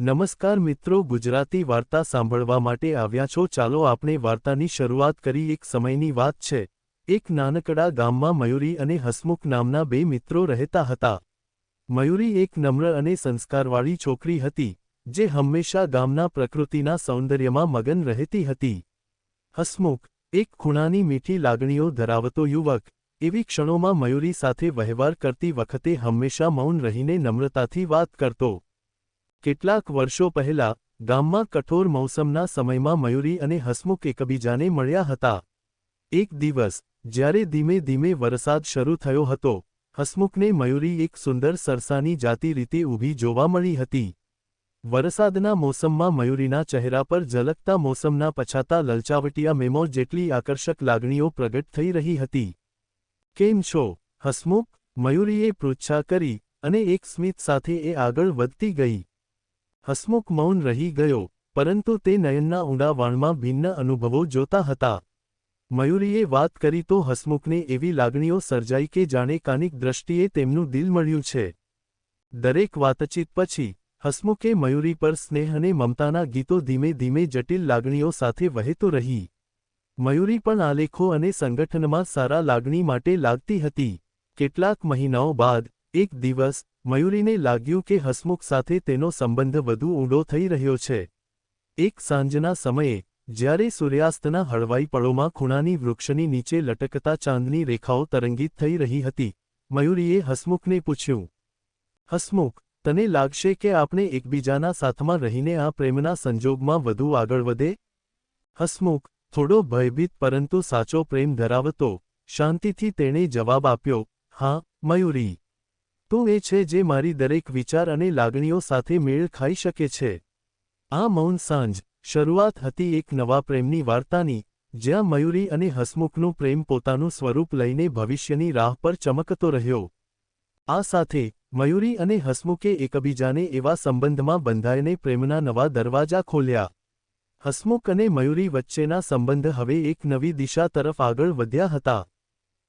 નમસ્કાર મિત્રો, ગુજરાતી વાર્તા સાંભળવા માટે આવ્યા છો। ચાલો આપણે વાર્તાની શરૂઆત કરી। એક સમયની વાત છે। એક નાનકડા ગામમાં મયુરી અને હસમુખ નામના બે મિત્રો રહેતા હતા। મયુરી એક નમ્ર અને સંસ્કારવાળી છોકરી હતી, જે હંમેશા ગામના પ્રકૃતિના સૌંદર્યમાં મગન રહેતી હતી। હસમુખ એક ખૂણાની મીઠી લાગણીઓ ધરાવતો યુવક, એવી ક્ષણોમાં મયુરી સાથે વહેવાર કરતી વખતે હંમેશા મૌન રહીને નમ્રતાથી વાત કરતો। કેટલાક વર્ષો પહેલા ગામમાં કઠોર મૌસમના સમયમાં મયુરી અને હસમુખ એકબીજાને મળ્યા હતા। એક દિવસ જ્યારે ધીમે ધીમે વરસાદ શરૂ થયો હતો, હસમુખને મયુરી એક સુંદર સરસાની જાતિ રીતે ઊભી જોવા મળી હતી। વરસાદના મોસમમાં મયુરીના ચહેરા પર ઝલકતા મોસમના પછાતા લલચાવટિયા મેમો જેટલી આકર્ષક લાગણીઓ પ્રગટ થઈ રહી હતી। કેમ છો, હસમુખ? મયુરીએ પૃચ્છા કરી, અને એક સ્મિત સાથે એ આગળ વધતી ગઈ। હસમુખ મૌન રહી ગયો, પરંતુ તે નયનના ઊંડા વાણમાં ભિન્ન અનુભવો જોતા હતા। મયુરીએ વાત કરી તો હસમુખને એવી લાગણીઓ સર્જાઈ કે જાણે કાનિક દ્રષ્ટિએ તેમનું દિલ મળ્યું છે। દરેક વાતચીત પછી હસમુખે મયુરી પર સ્નેહ અને મમતાના ગીતો ધીમે ધીમે જટિલ લાગણીઓ સાથે વહેતો રહી। મયુરી પણ આલેખો અને સંગઠનમાં સારા લાગણી માટે લાગતી હતી। કેટલાક મહિનાઓ બાદ એક દિવસ મયુરીને લાગ્યું કે હસમુખ સાથે તેનો સંબંધ વધુ ઊંડો થઈ રહ્યો છે। એક સાંજના સમયે જ્યારે સૂર્યાસ્તના હળવાઈ પળોમાં ખૂણાની વૃક્ષની નીચે લટકતા ચાંદની રેખાઓ તરંગિત થઈ રહી હતી, મયુરીએ હસમુખને પૂછ્યું, હસમુખ, તને લાગશે કે આપણે એકબીજાના સાથમાં રહીને આ પ્રેમના સંજોગમાં વધુ આગળ વધે? હસમુખ થોડો ભયભીત પરંતુ સાચો પ્રેમ ધરાવતો શાંતિથી તેણે જવાબ આપ્યો, હા મયુરી, તું એ છે જે મારી દરેક વિચાર અને લાગણીઓ સાથે મેળ ખાઈ શકે છે। આ મૌન સાંજ શરૂઆત હતી એક નવા પ્રેમની વાર્તાની, જ્યાં મયુરી અને હસમુખનું પ્રેમ પોતાનું સ્વરૂપ લઈને ભવિષ્યની રાહ પર ચમકતો રહ્યો। આ સાથે મયુરી અને હસમુખે એકબીજાને એવા સંબંધમાં બંધાઈને પ્રેમના નવા દરવાજા ખોલ્યા। હસમુખ અને મયુરી વચ્ચેના સંબંધ હવે એક નવી દિશા તરફ આગળ વધ્યા હતા।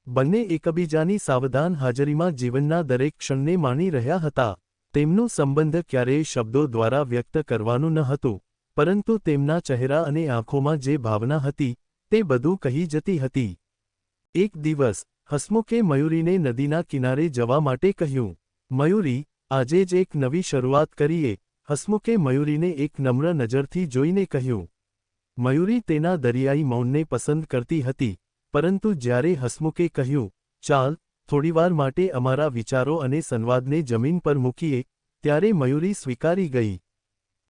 બંને એકબીજાની સાવધાન હાજરીમાં જીવનના દરેક ક્ષણને માણી રહ્યા હતા। તેમનું સંબંધ ક્યારેય શબ્દો દ્વારા વ્યક્ત કરવાનું ન હતું, પરંતુ તેમના ચહેરા અને આંખોમાં જે ભાવના હતી, તે બધું કહી જતી હતી। એક દિવસ હસમુખે મયુરીને નદીના કિનારે જવા માટે કહ્યું। મયુરી, આજે જ એક નવી શરૂઆત કરીએ, હસમુખે મયુરીને એક નમ્ર નજરથી જોઈને કહ્યું। મયુરી તેના દરિયાઈ મૌનને પસંદ કરતી હતી, પરંતુ જ્યારે હસમુખે કહ્યું, ચાલ થોડીવાર માટે અમારા વિચારો અને સંવાદને જમીન પર મૂકીએ, ત્યારે મયુરી સ્વીકારી ગઈ।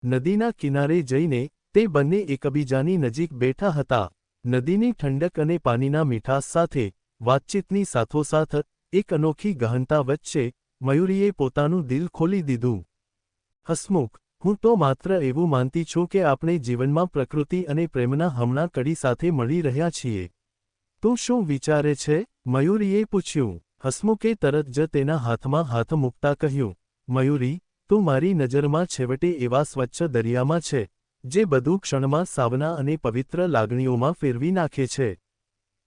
નદીના કિનારે જઈને તે બંને એકબીજાની નજીક બેઠા હતા। નદીની ઠંડક અને પાણીના મીઠાશ સાથે વાતચીતની સાથોસાથ એક અનોખી ગહનતા વચ્ચે મયુરીએ પોતાનું દિલ ખોલી દીધું। હસમુખ, હું તો માત્ર એવું માનતી છું કે આપણે જીવનમાં પ્રકૃતિ અને પ્રેમના હમણાં કડી સાથે મળી રહ્યા છીએ। તું શું વિચારે છે? મયુરીએ પૂછ્યું। હસમુખે તરત જ તેના હાથમાં હાથ મૂકતા કહ્યું, મયુરી, તું મારી નજરમાં છેવટે એવા સ્વચ્છ દરિયામાં છે, જે બધું ક્ષણમાં સાવના અને પવિત્ર લાગણીઓમાં ફેરવી નાખે છે।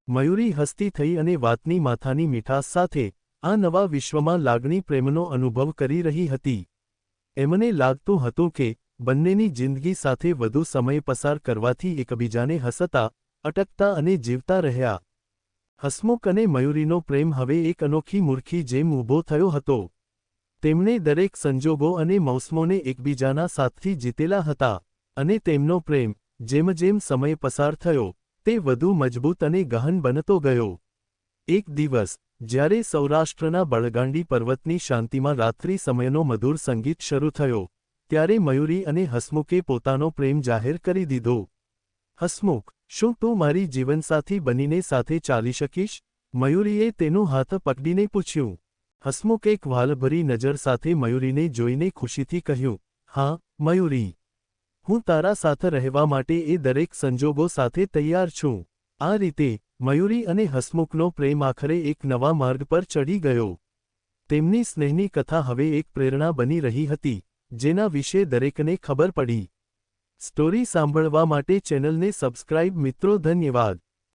મયુરી હસતી થઈ અને વાતની માથાની મીઠાશ સાથે આ નવા વિશ્વમાં લાગણી પ્રેમનો અનુભવ કરી રહી હતી। એમને લાગતું હતું કે બંનેની જિંદગી સાથે વધુ સમય પસાર કરવાથી એકબીજાને હસતા, અટકતા અને જીવતા રહ્યા। હસમુખ અને મયુરીનો પ્રેમ હવે એક અનોખી મૂર્ખી જેમ ઊભો થયો હતો। તેમણે દરેક સંજોગો અને મૌસમોને એકબીજાના સાથથી જીતેલા હતા, અને તેમનો પ્રેમ જેમ જેમ સમય પસાર થયો, તે વધુ મજબૂત અને ગહન બનતો ગયો। એક દિવસ જ્યારે સૌરાષ્ટ્રના બળગાંડી પર્વતની શાંતિમાં રાત્રિ સમયનો મધુર સંગીત શરૂ થયો, ત્યારે મયુરી અને હસમુખે પોતાનો પ્રેમ જાહેર કરી દીધો। હસમુખ, શું તું મારી જીવનસાથી બનીને સાથે ચાલી શકીશ? મયુરીએ તેનો હાથ પકડીને પૂછ્યું। હસમુખ એક વ્હાલભરી નજર સાથે મયુરીને જોઈને ખુશીથી કહ્યું, હા મયુરી, હું તારા સાથે રહેવા માટે એ દરેક સંજોગો સાથે તૈયાર છું। આ રીતે મયુરી અને હસમુખનો પ્રેમ આખરે એક નવા માર્ગ પર ચડી ગયો। તેમની સ્નેહની કથા હવે એક પ્રેરણા બની રહી હતી, જેના વિશે દરેકને ખબર પડી। સ્ટોરી સાંભળવા માટે ચેનલને સબસ્ક્રાઇબ મિત્રો, ધન્યવાદ।